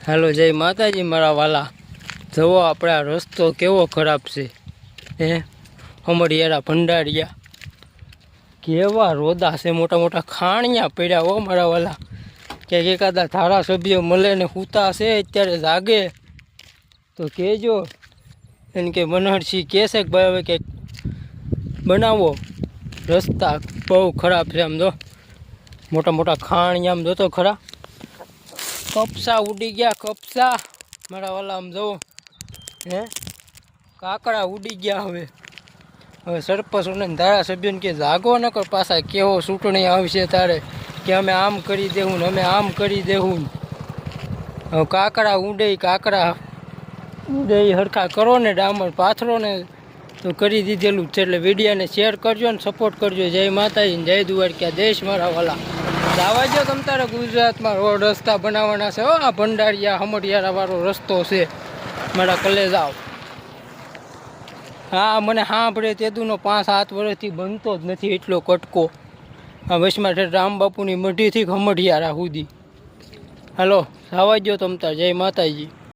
હાલો જય માતાજી મારા વાલા। જુઓ આપણે આ રસ્તો કેવો ખરાબ છે હે। અમડિયારા ભંડારિયા કેવા રોદા છે, મોટા મોટા ખાણિયા પડ્યા હો મારા વાલા। ક્યાંક એકાદા ધારાસભ્ય મળે ને સૂતા છે અત્યારે જાગે તો કહેજો એને કે મનહરસિંહ કહેશે કે ભાઈ હવે કંઈક બનાવો। રસ્તા બહુ ખરાબ છે, આમ જો મોટા મોટા ખાણિયા, આમ જોતો ખરા કપસા ઉડી ગયા, કપસા મારા વાલા આમ જુઓ હે, કાકડા ઉડી ગયા। હવે સરપંચોને ધારાસભ્યોને કે જાગો નકર પાછા કેવો ચૂંટણી આવશે તારે કે અમે આમ કરી દેવું ને અમે આમ કરી દેવું। હવે કાકડા ઉડે હરખા કરો ને, ડામર પાથરો ને તો કરી દીધેલું છે। એટલે વિડીયોને શેર કરજો ને સપોર્ટ કરજો। જય માતાજી ને જય દ્વારકા દેશ મારા વાલા। જવા દો તમ તારે ગુજરાતમાં રોડ રસ્તા બનાવવાના છે હો। આ ભંડારિયા અમડિયારા વાળો રસ્તો છે મારા કલેજાઓ। હા મને સાંભળે તેદુનો 5-7 વર્ષથી બનતો જ નથી એટલો કટકો। આ વચમાં રામબાપુની મઢીથી અમડિયારા સુધી। હાલો જવા દો તમ તાર, જય માતાજી।